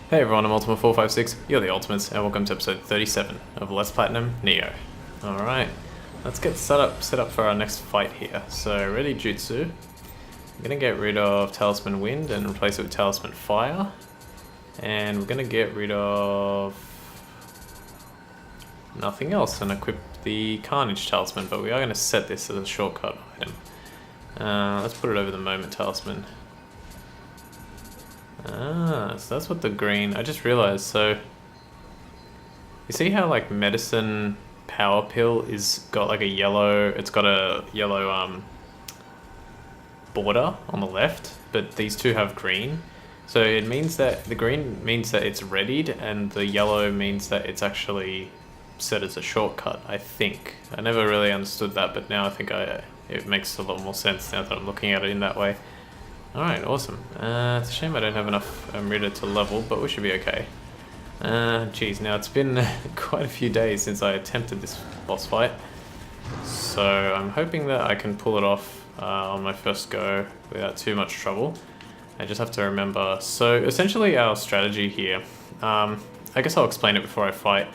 Hey everyone, I'm Ultima456, you're the Ultimates, and welcome to episode 37 of Let's Platinum Nioh. Alright, let's get set up for our next fight here. So, ready Jutsu. I'm gonna get rid of Talisman Wind and replace it with Talisman Fire. And we're gonna get rid of nothing else and equip the Carnage Talisman, but we are gonna set this as a shortcut item. Let's put it over the Moment Talisman. So that's what the green, I just realized, so you see how like medicine power pill is got like a yellow, it's got a yellow border on the left, but these two have green. So it means that the green means that it's readied and the yellow means that it's actually set as a shortcut, I think. I never really understood that, but now I think it makes a lot more sense now that I'm looking at it in that way. Alright, awesome. It's a shame I don't have enough Amrita to level, but we should be okay. Geez, now it's been quite a few days since I attempted this boss fight. So I'm hoping that I can pull it off on my first go without too much trouble. I just have to remember. So essentially our strategy here, I guess I'll explain it before I fight.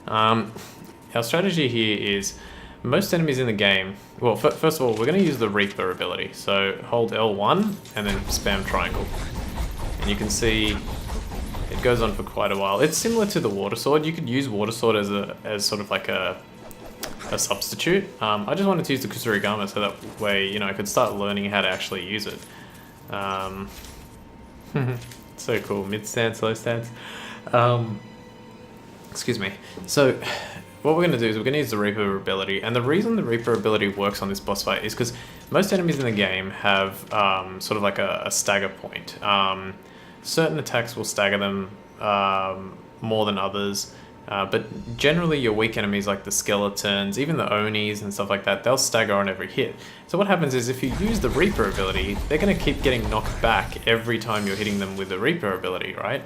Our strategy here is most enemies in the game, well, first of all, we're going to use the Reaper ability. So hold L1 and then spam triangle. And you can see it goes on for quite a while. It's similar to the Water Sword. You could use Water Sword as sort of like a substitute. I just wanted to use the Kusarigama so that way, you know, I could start learning how to actually use it. So cool, mid stance, low stance. Excuse me. So what we're going to do is we're going to use the Reaper ability, and the reason the Reaper ability works on this boss fight is because most enemies in the game have sort of like a stagger point. Certain attacks will stagger them more than others, but generally your weak enemies like the skeletons, even the Onis and stuff like that, they'll stagger on every hit. So what happens is if you use the Reaper ability, they're going to keep getting knocked back every time you're hitting them with the Reaper ability, right?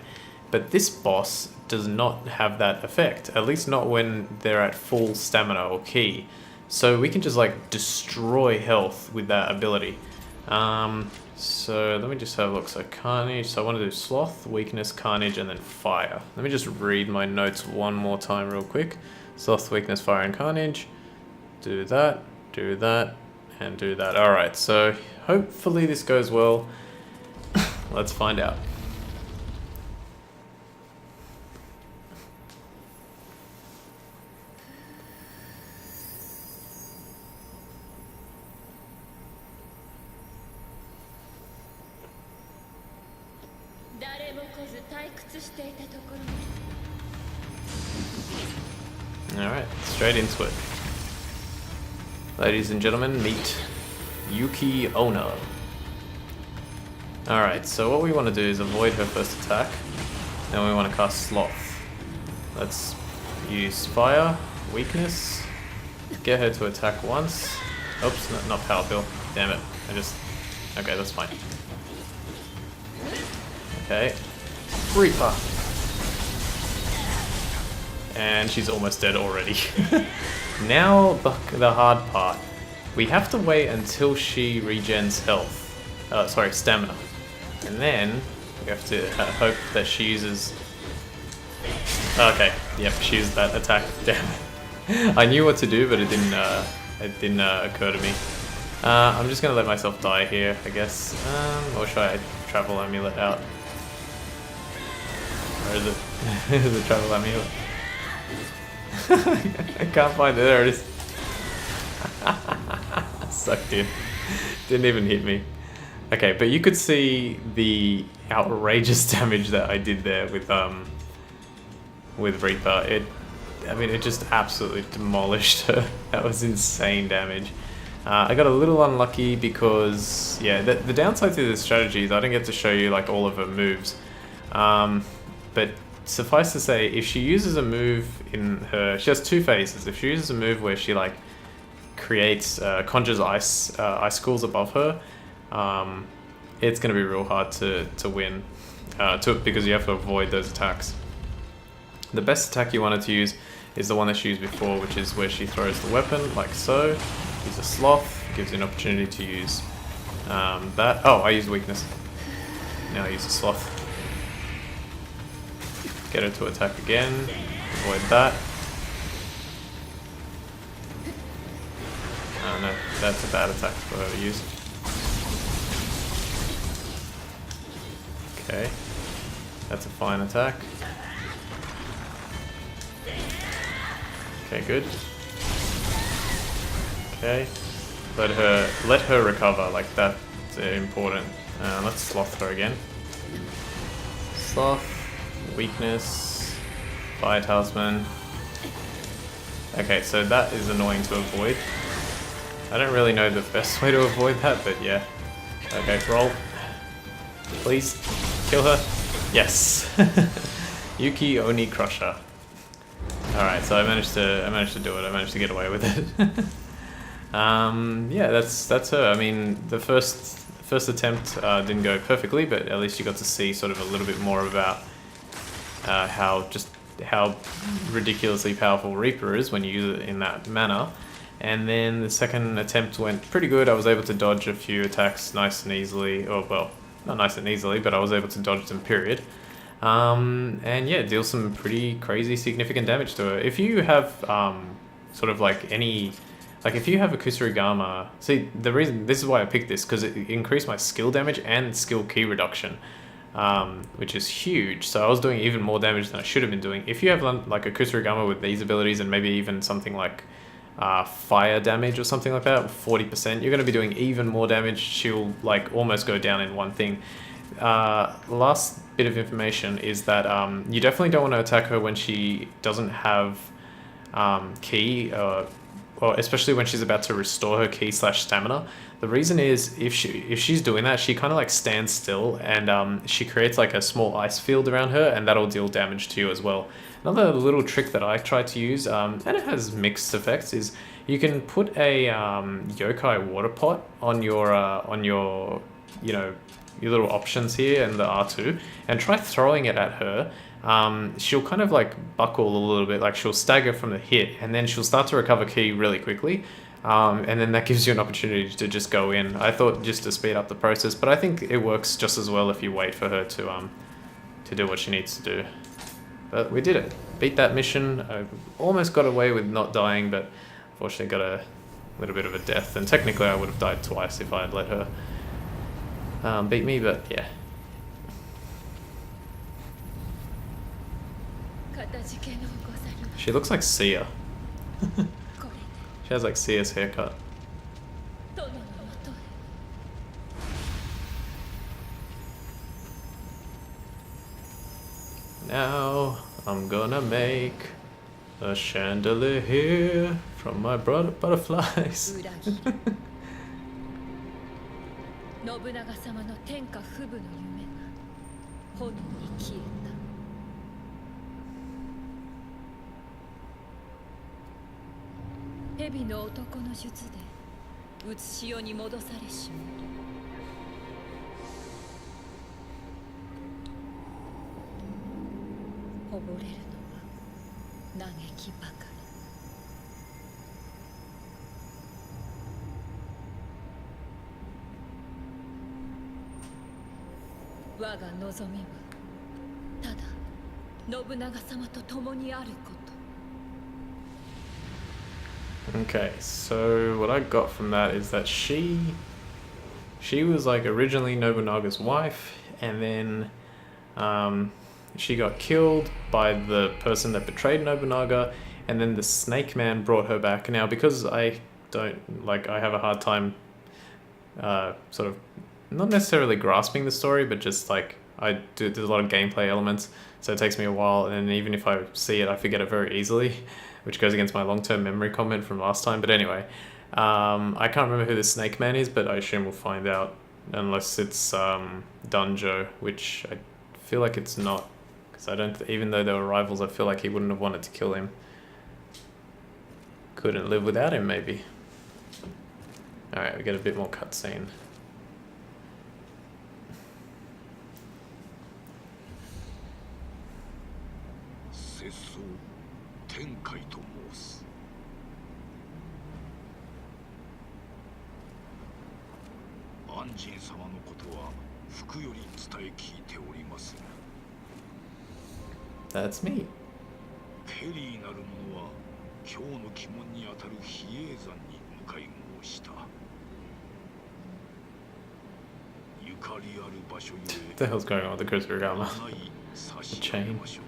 But this boss does not have that effect, at least not when they're at full stamina or ki. So we can just like destroy health with that ability. So let me just have a look. So Carnage, so I want to do Sloth, Weakness, Carnage, and then Fire. Let me just read my notes one more time real quick. Sloth, Weakness, Fire, and Carnage. Do that, and do that. Alright, so hopefully this goes well. Let's find out. Alright, straight into it. Ladies and gentlemen, meet Yuki-Onna. Alright, so what we want to do is avoid her first attack. Then we want to cast Sloth. Let's use Fire, Weakness, get her to attack once. Oops, not Power Pill. Damn it. Okay, that's fine. Okay. Reaper. And she's almost dead already. Now the hard part. We have to wait until she regens health. Stamina. And then we have to hope that she uses... Okay, yep, she used that attack. Damn it. I knew what to do, but it didn't occur to me. I'm just gonna let myself die here, I guess. Or should I travel amulet out? Where is it? The travel amulet. I can't find it. There it is. Sucked in. Didn't even hit me. Okay, but you could see the outrageous damage that I did there with Reaper. It just absolutely demolished her. That was insane damage. I got a little unlucky because, yeah, the downside to this strategy is I didn't get to show you like all of her moves. But suffice to say, if she uses a move she has two phases. If she uses a move where she like creates, conjures icicles above her, it's going to be real hard to win, because you have to avoid those attacks. The best attack you wanted to use is the one that she used before, which is where she throws the weapon, like so. Use a Sloth, gives you an opportunity to use that. Oh, I used Weakness. Now I use a Sloth. Get her to attack again. Avoid that. Oh no, that's a bad attack for her to use. Okay. That's a fine attack. Okay, good. Okay. Let her recover, like that's important. Let's sloth her again. Sloth, weakness, fire talisman. Okay, so that is annoying to avoid. I don't really know the best way to avoid that, but yeah. Okay, roll. Please, kill her. Yes. Yuki-Onna crusher. Alright, so I managed to do it. I managed to get away with it. Yeah, that's her. I mean, the first attempt didn't go perfectly, but at least you got to see sort of a little bit more about how ridiculously powerful Reaper is when you use it in that manner. And then the second attempt went pretty good. I was able to dodge a few attacks nice and easily, or well, not nice and easily, but I was able to dodge them, period. And yeah, deal some pretty crazy significant damage to her. If you have sort of like any, like if you have a Kusarigama, see the reason, this is why I picked this, because it increased my skill damage and skill key reduction, which is huge. So I was doing even more damage than I should have been doing. If you have like a Kusarigama with these abilities and maybe even something like fire damage or something like that, 40%, you're going to be doing even more damage. She'll like almost go down in one thing. Last bit of information is that you definitely don't want to attack her when she doesn't have key, or especially when she's about to restore her ki / stamina. The reason is if she's doing that, she kind of like stands still, and she creates like a small ice field around her, and that'll deal damage to you as well. Another little trick that I try to use, and it has mixed effects, is you can put a yokai water pot on your you know, your little options here and the R2, and try throwing it at her. She'll kind of like buckle a little bit, like she'll stagger from the hit, and then she'll start to recover ki really quickly, and then that gives you an opportunity to just go in. I thought just to speed up the process, but I think it works just as well if you wait for her to do what she needs to do. But we did it. Beat that mission. I almost got away with not dying, but unfortunately got a little bit of a death, and technically I would have died twice if I had let her beat me, but yeah. She looks like Sia. She has like Sia's haircut. Now I'm gonna make a chandelier here from my butterflies. 信長様の天下不武の夢が炎に消えた。蛇の男の術でうつし世に戻されし者。溺れるのは嘆きばかり。我が望みはただ信長様と共にあること。 Okay, so what I got from that is that she was like originally Nobunaga's wife, and then she got killed by the person that betrayed Nobunaga, and then the Snake Man brought her back. Now, because I have a hard time sort of not necessarily grasping the story, but just like there's a lot of gameplay elements, so it takes me a while, and even if I see it, I forget it very easily, which goes against my long-term memory comment from last time. But anyway, I can't remember who the Snake Man is, but I assume we'll find out, unless it's Dunjo, which I feel like it's not, because I don't, even though they were rivals, I feel like he wouldn't have wanted to kill him. Couldn't live without him, maybe. Alright, we get a bit more cutscene. 服より伝え聞いております。That's me. ケリーなる者は今日の鬼門にあたる比叡山に向かい申した。ゆかりある場所ゆえ What the hell's going on with the Kusarigama? ない差し上げましょう。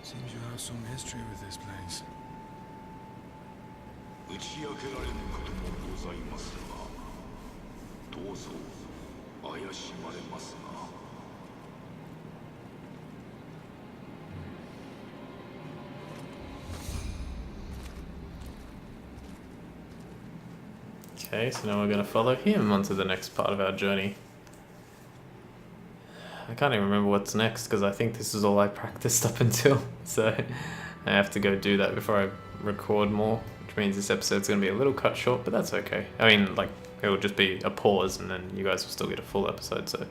Seems you have some history with this place. 打ち明けられぬこともございますが、どうぞ怪しまれますが。Okay, so now we're going to follow him onto the next part of our journey. I can't even remember what's next because I think this is all I practiced up until, so I have to go do that before I record more, which means this episode's going to be a little cut short, but that's okay. I mean, like, it will just be a pause and then you guys will still get a full episode, so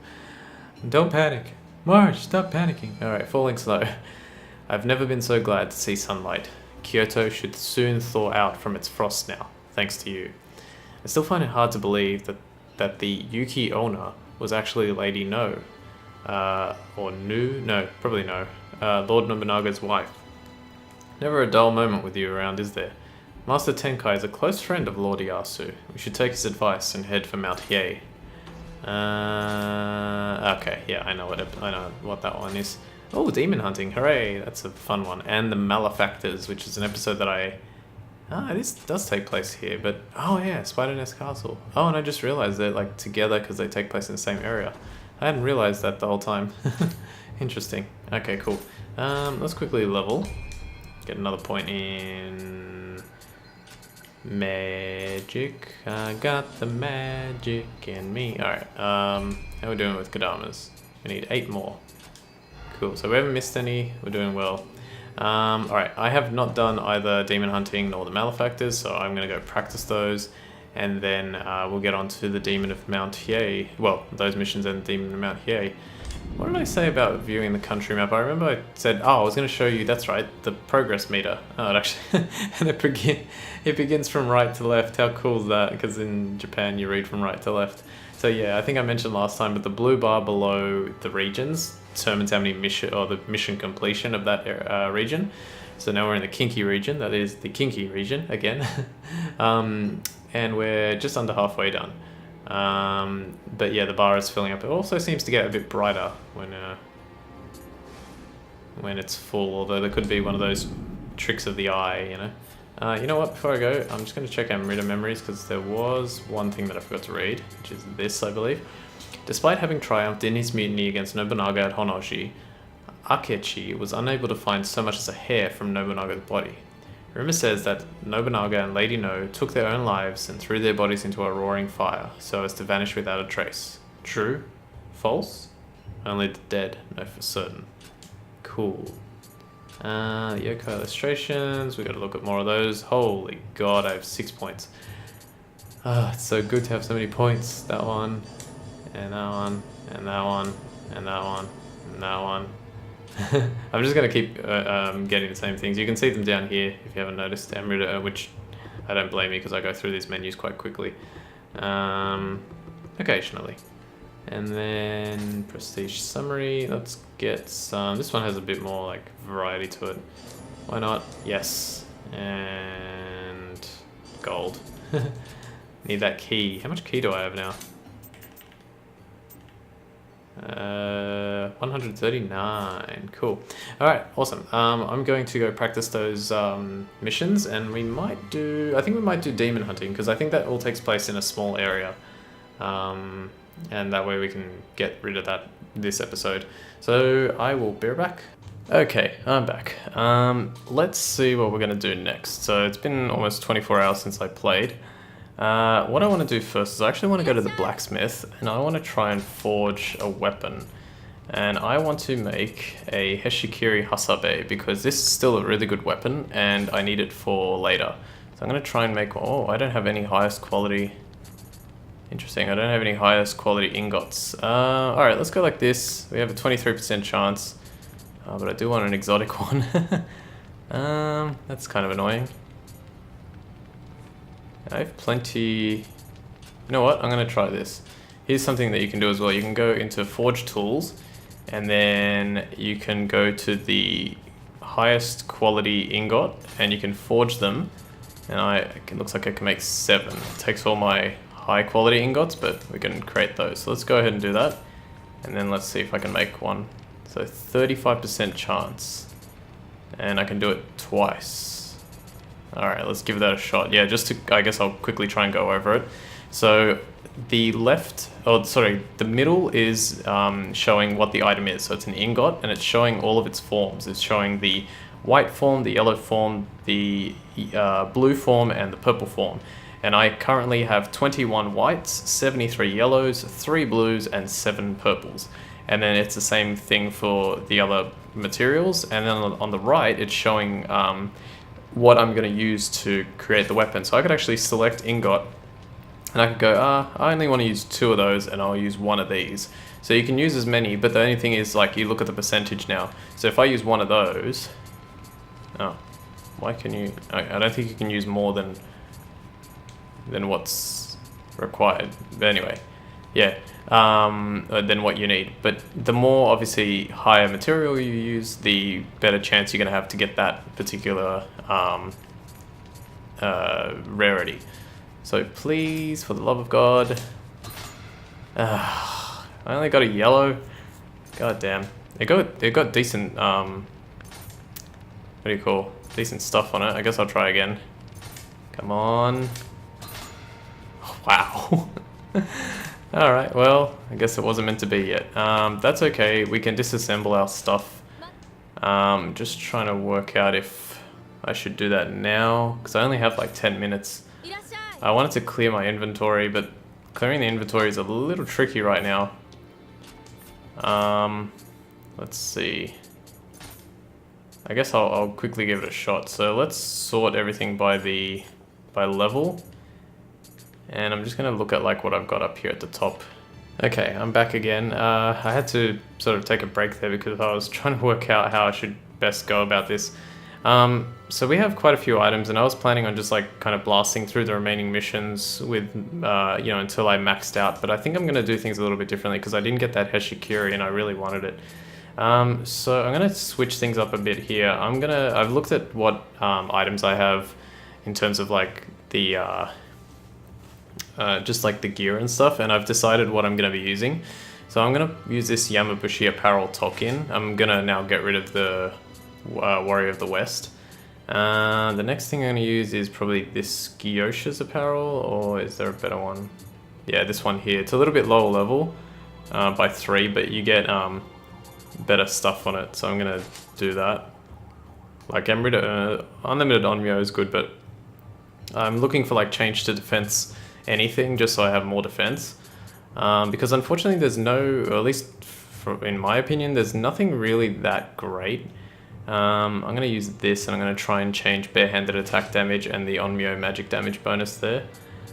don't panic. Marge, stop panicking. Alright, falling slow. I've never been so glad to see sunlight. Kyoto should soon thaw out from its frost now, thanks to you. I still find it hard to believe that the Yuki-Onna was actually Lady Nioh. Or Nu? No, probably no. Lord Nobunaga's wife. Never a dull moment with you around, is there? Master Tenkai is a close friend of Lord Ieyasu. We should take his advice and head for Mount Hiei. Okay, yeah, I know what that one is. Oh, demon hunting! Hooray! That's a fun one. And the Malefactors, which is an episode that this does take place here, but oh yeah, Spider Nest Castle. Oh, and I just realized they're like together because they take place in the same area. I hadn't realized that the whole time. Interesting. Okay, cool. Let's quickly level. Get another point in magic. I got the magic in me. Alright, how are we doing with Kodamas? We need 8 more. Cool, so we haven't missed any. We're doing well. Alright, I have not done either Demon Hunting nor the Malefactors, so I'm going to go practice those. And then we'll get on to the Demon of Mount Hiei. Well, those missions and the Demon of Mount Hiei. What did I say about viewing the country map? I remember I said, oh, I was going to show you, that's right, the progress meter. Oh, it actually, and it begins from right to left. How cool is that? Because in Japan you read from right to left. So yeah, I think I mentioned last time, but the blue bar below the regions determines how many the mission completion of that region. So now we're in the Kinky region, that is the Kinky region again. And we're just under halfway done. But yeah, the bar is filling up. It also seems to get a bit brighter when it's full, although there could be one of those tricks of the eye, you know. You know what, before I go, I'm just going to check Amrita memories because there was one thing that I forgot to read, which is this, I believe. Despite having triumphed in his mutiny against Nobunaga at Honnoji, Akechi was unable to find so much as a hair from Nobunaga's body. Rumor says that Nobunaga and Lady Nioh took their own lives and threw their bodies into a roaring fire, so as to vanish without a trace. True? False? Only the dead know for certain. Cool. Yoko illustrations, we gotta look at more of those. Holy god, I have 6 points. It's so good to have so many points. That one, and that one, and that one, and that one, and that one. I'm just going to keep getting the same things. You can see them down here if you haven't noticed. Amrita, which I don't blame you because I go through these menus quite quickly. Occasionally. And then Prestige Summary. Let's get some. This one has a bit more like variety to it. Why not? Yes. And gold. Need that key. How much key do I have now? 139. Cool. Alright, awesome. I'm going to go practice those missions, and we might do, I think we might do demon hunting, because I think that all takes place in a small area. And that way we can get rid of that this episode. So I will be right back. Okay, I'm back. Let's see what we're going to do next. So it's been almost 24 hours since I played. What I want to do first is I actually want to go to the blacksmith and I want to try and forge a weapon. And I want to make a Heshikiri Hasabe because this is still a really good weapon and I need it for later. So I'm going to try and make, oh, I don't have any highest quality. Interesting, I don't have any highest quality ingots. Alright, let's go like this. We have a 23% chance. But I do want an exotic one. That's kind of annoying. I have plenty... You know what? I'm going to try this. Here's something that you can do as well. You can go into Forge Tools, and then you can go to the highest quality ingot, and you can forge them. And it looks like I can make 7. It takes all my high quality ingots, but we can create those. So let's go ahead and do that. And then let's see if I can make one. So 35% chance. And I can do it twice. Alright, let's give that a shot. Yeah, just to, I guess I'll quickly try and go over it. So the the middle is showing what the item is. So it's an ingot, and it's showing all of its forms. It's showing the white form, the yellow form, the blue form, and the purple form. And I currently have 21 whites, 73 yellows, 3 blues, and 7 purples. And then it's the same thing for the other materials. And then on the right, it's showing what I'm going to use to create the weapon. So I could actually select ingot, and I could go, I only want to use 2 of those, and I'll use 1 of these. So you can use as many, but the only thing is, like, you look at the percentage now. So if I use 1 of those, why can you? I don't think you can use more than what's required. But anyway, yeah, than what you need. But the more, obviously, higher material you use, the better chance you're going to have to get that particular rarity. So please, for the love of God, I only got a yellow. God damn, it got decent. What do you call? Decent stuff on it. I guess I'll try again. Come on. Wow. Alright, well, I guess it wasn't meant to be yet. That's okay, we can disassemble our stuff. Just trying to work out if I should do that now, because I only have like 10 minutes. I wanted to clear my inventory, but clearing the inventory is a little tricky right now. Let's see. I guess I'll quickly give it a shot. So let's sort everything by level. And I'm just going to look at like what I've got up here at the top. Okay, I'm back again. I had to sort of take a break there because I was trying to work out how I should best go about this. So we have quite a few items, and I was planning on just like kind of blasting through the remaining missions with, you know, until I maxed out. But I think I'm going to do things a little bit differently because I didn't get that Heshikiri and I really wanted it. So I'm going to switch things up a bit here. I've looked at what items I have in terms of like the just like the gear and stuff, and I've decided what I'm going to be using. So I'm going to use this Yamabushi Apparel Tokin. I'm going to now get rid of the Warrior of the West. The next thing I'm going to use is probably this Gyosha's Apparel, or is there a better one? Yeah, this one here. It's a little bit lower level by 3, but you get better stuff on it, so I'm going to do that. Like, unlimited Onmyo is good, but I'm looking for like change to defense anything, just so I have more defense. Because unfortunately there's no, or at least in my opinion, there's nothing really that great. I'm going to use this, and I'm going to try and change barehanded attack damage and the Onmyo magic damage bonus there.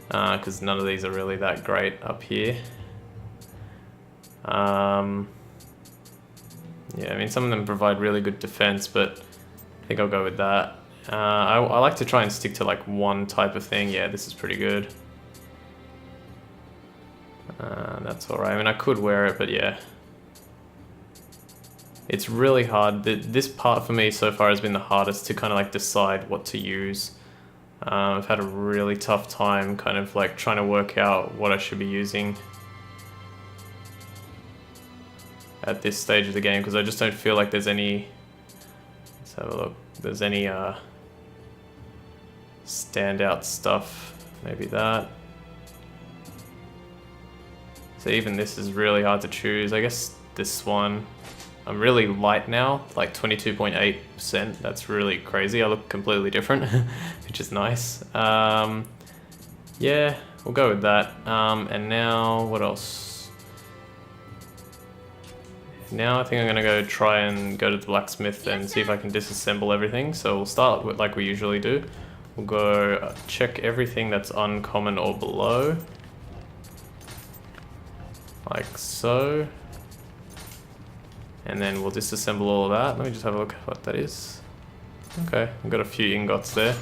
Because none of these are really that great up here. Yeah, I mean, some of them provide really good defense, but I think I'll go with that. I like to try and stick to like one type of thing. Yeah, this is pretty good. That's alright. I mean, I could wear it, but yeah. It's really hard. This part for me so far has been the hardest to kind of like decide what to use. I've had a really tough time kind of like trying to work out what I should be using at this stage of the game, because I just don't feel like there's any, let's have a look, there's any standout stuff. Maybe that. So even this is really hard to choose. I guess this one, I'm really light now, like 22.8%. That's really crazy. I look completely different, which is nice. Yeah, we'll go with that. And now, what else? Now I think I'm gonna go try and go to the blacksmith and see if I can disassemble everything. So we'll start with like we usually do. We'll go check everything that's uncommon or below. Like so. And then we'll disassemble all of that. Let me just have a look at what that is. Okay, we've got a few ingots there.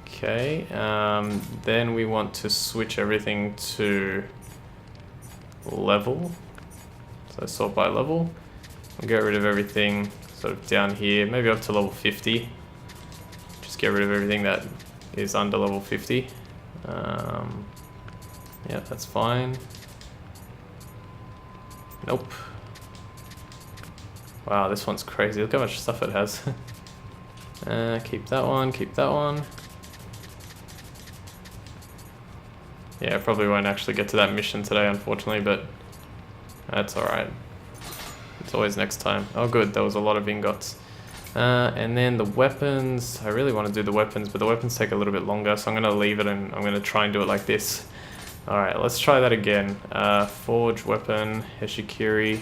Okay, then we want to switch everything to level. So sort by level. We'll get rid of everything sort of down here, maybe up to level 50. Just get rid of everything that is under level 50. Yeah, that's fine. Nope. Wow, this one's crazy. Look how much stuff it has. Keep that one, keep that one. Yeah, I probably won't actually get to that mission today, unfortunately, but that's alright. It's always next time. Oh good, there was a lot of ingots. And then the weapons, I really want to do the weapons, but the weapons take a little bit longer, so I'm going to leave it and I'm going to try and do it like this. Alright, let's try that again. Forge weapon, Heshikiri.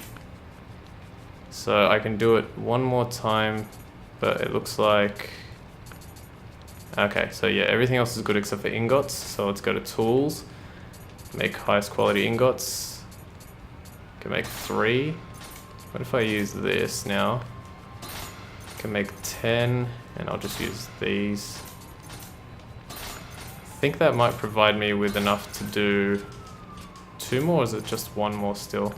So I can do it one more time, but it looks like... Okay, so yeah, everything else is good except for ingots. So let's go to tools, make highest quality ingots. Can make 3. What if I use this now? Can make 10, and I'll just use these. I think that might provide me with enough to do 2 more, or is it just 1 more still?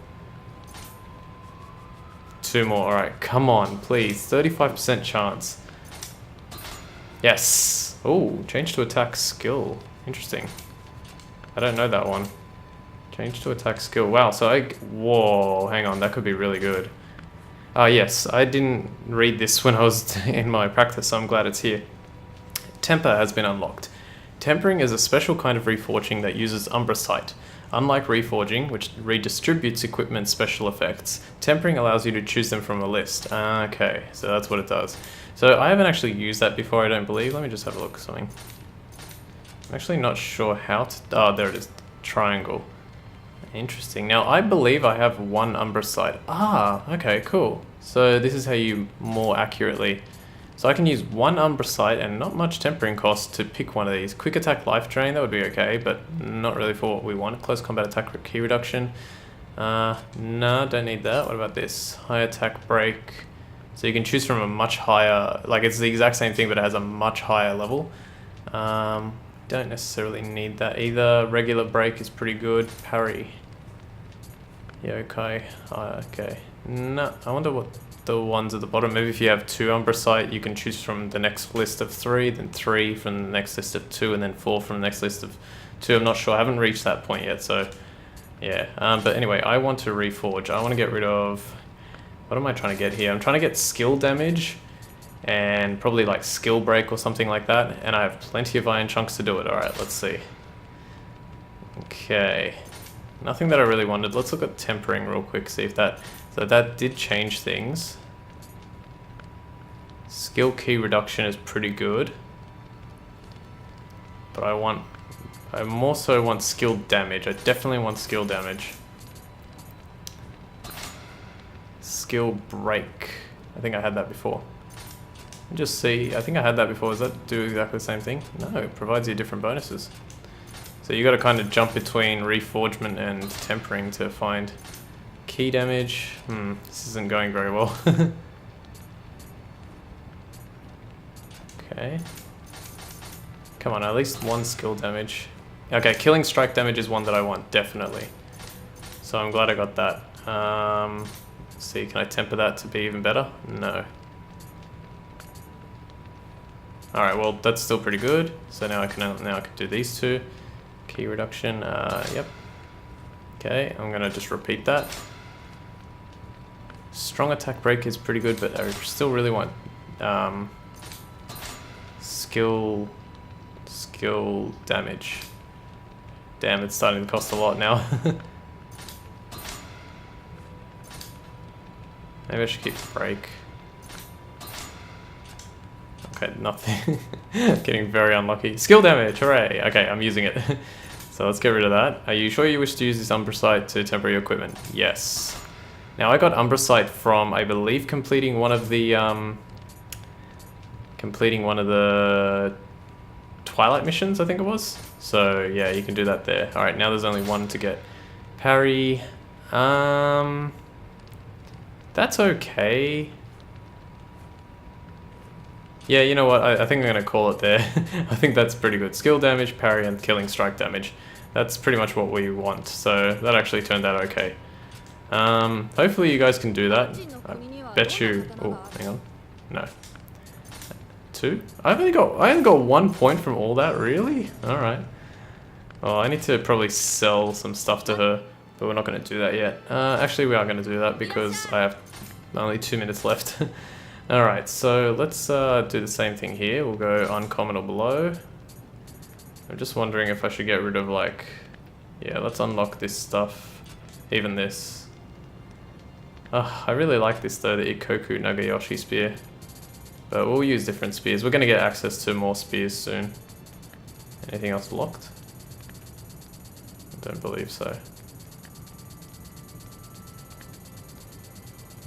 2 more, alright, come on, please. 35% chance. Yes! Oh, change to attack skill. Interesting. I don't know that one. Change to attack skill. Wow, so whoa, hang on, that could be really good. Yes, I didn't read this when I was in my practice, so I'm glad it's here. Temper has been unlocked. Tempering is a special kind of reforging that uses Umbrasight. Unlike reforging, which redistributes equipment's special effects, tempering allows you to choose them from a list. Okay, so that's what it does. So I haven't actually used that before, I don't believe. Let me just have a look at something. I'm actually not sure how to... Oh, there it is. Triangle. Interesting. Now, I believe I have 1 Umbrasight. Okay, cool. So this is how you more accurately... So I can use 1 Umbrasight and not much tempering cost to pick one of these. Quick attack life drain, that would be okay, but not really for what we want. Close combat attack key reduction. No, don't need that. What about this? High attack break. So you can choose from a much higher... Like, it's the exact same thing, but it has a much higher level. Don't necessarily need that either. Regular break is pretty good. Parry. Yeah, okay. Okay. No, I wonder what the ones at the bottom. Maybe if you have 2 Umbrasight, you can choose from the next list of 3, then 3 from the next list of 2, and then 4 from the next list of 2. I'm not sure. I haven't reached that point yet, so yeah. But anyway, I want to reforge. I want to get rid of... What am I trying to get here? I'm trying to get skill damage and probably like skill break or something like that. And I have plenty of iron chunks to do it. Alright, let's see. Okay. Nothing that I really wanted. Let's look at tempering real quick, see if that... So that did change things. Skill key reduction is pretty good. But I more so want skill damage. I definitely want skill damage. Skill break. I think I had that before. Just see, I think I had that before. Does that do exactly the same thing? No, it provides you different bonuses. So you got to kind of jump between reforgement and tempering to find key damage. This isn't going very well. Okay. Come on, at least 1 skill damage. Okay, killing strike damage is one that I want, definitely. So I'm glad I got that. Let's see, can I temper that to be even better? No. Alright, well that's still pretty good. So now I can do these 2. Key reduction, yep. Okay, I'm gonna just repeat that. Strong attack break is pretty good, but I still really want skill damage. Damn, it's starting to cost a lot now. Maybe I should keep break. Okay, nothing. Getting very unlucky. Skill damage, hooray! Okay, I'm using it. So let's get rid of that. Are you sure you wish to use this Umbrasight to temper your equipment? Yes. Now I got Umbrasight from, I believe, completing one of the Twilight missions, I think it was. So yeah, you can do that there. Alright, now there's only 1 to get. Parry. That's okay. Yeah, you know what? I think I'm going to call it there. I think that's pretty good. Skill damage, parry, and killing strike damage. That's pretty much what we want. So that actually turned out okay. Hopefully you guys can do that. I bet you... Oh, hang on. No. 2? I only got 1 point from all that, really? Alright. Oh, I need to probably sell some stuff to her, but we're not going to do that yet. Actually, we are going to do that because I have only 2 minutes left. Alright, so let's do the same thing here. We'll go uncommon or below. I'm just wondering if I should get rid of, like... Yeah, let's unlock this stuff. Even this. I really like this though, the Ikoku Nagayoshi spear. But we'll use different spears. We're going to get access to more spears soon. Anything else locked? I don't believe so.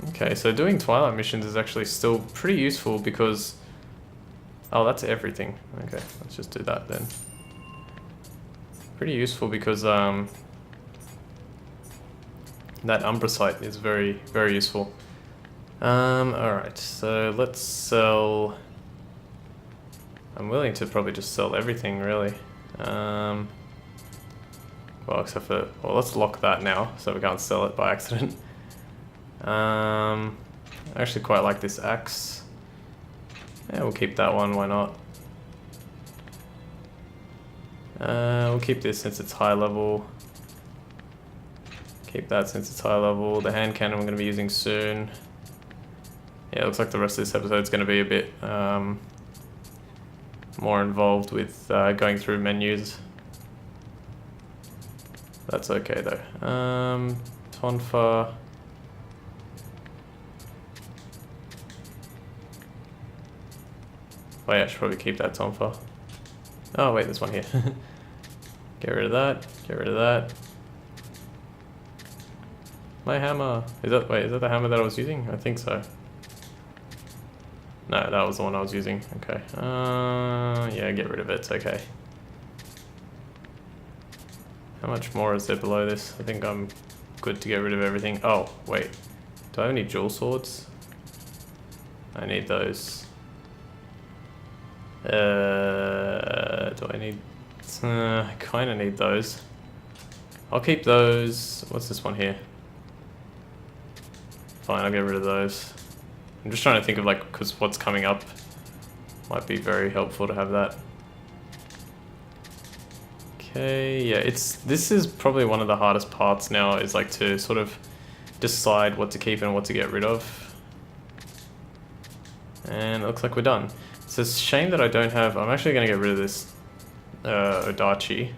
Okay, so doing Twilight missions is actually still pretty useful because... Oh, that's everything. Okay, let's just do that then. Pretty useful because that Umbra site is very, very useful. Alright, so let's sell... I'm willing to probably just sell everything, really. Well, except for... Well, let's lock that now, so we can't sell it by accident. I actually quite like this axe. Yeah, we'll keep that one, why not? We'll keep this since it's high level. Keep that since it's high level. The hand cannon we're going to be using soon. Yeah, it looks like the rest of this episode is going to be a bit more involved with going through menus. That's okay though. Tonfa. Oh yeah, I should probably keep that Tonfa. Oh wait, there's one here. Get rid of that. Get rid of that. My hammer. Is that the hammer that I was using? I think so. No, that was the one I was using. Okay. Yeah, get rid of it. It's okay. How much more is there below this? I think I'm good to get rid of everything. Oh, wait. Do I have any dual swords? I need those. Do I need... I kind of need those. I'll keep those. What's this one here? Fine, I'll get rid of those. I'm just trying to think of like, because what's coming up might be very helpful to have that. Okay, yeah, this is probably one of the hardest parts now, is like to sort of decide what to keep and what to get rid of. And it looks like we're done. It's a shame that I don't have... I'm actually going to get rid of this Odachi.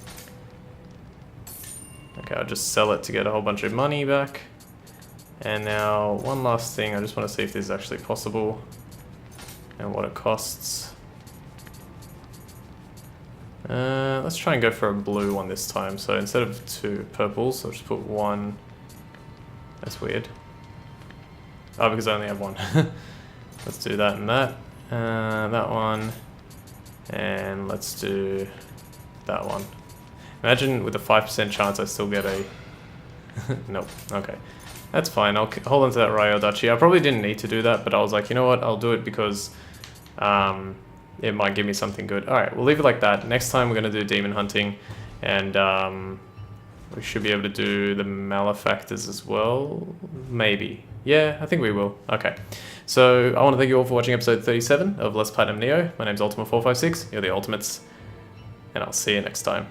Okay, I'll just sell it to get a whole bunch of money back. And now, one last thing, I just want to see if this is actually possible and what it costs. Let's try and go for a blue one this time. So instead of 2 purples, I'll just put 1. That's weird. Oh, because I only have 1. Let's do that and that. That one. And let's do that one. Imagine with a 5% chance I still get a... Nope, okay. That's fine, I'll hold on to that Ryodachi. I probably didn't need to do that, but I was like, you know what, I'll do it because it might give me something good. Alright, we'll leave it like that. Next time we're going to do demon hunting, and we should be able to do the malefactors as well. Maybe. Yeah, I think we will. Okay. So, I want to thank you all for watching episode 37 of Let's Platinum Nioh. My name's Ultima456, you're the Ultimates, and I'll see you next time.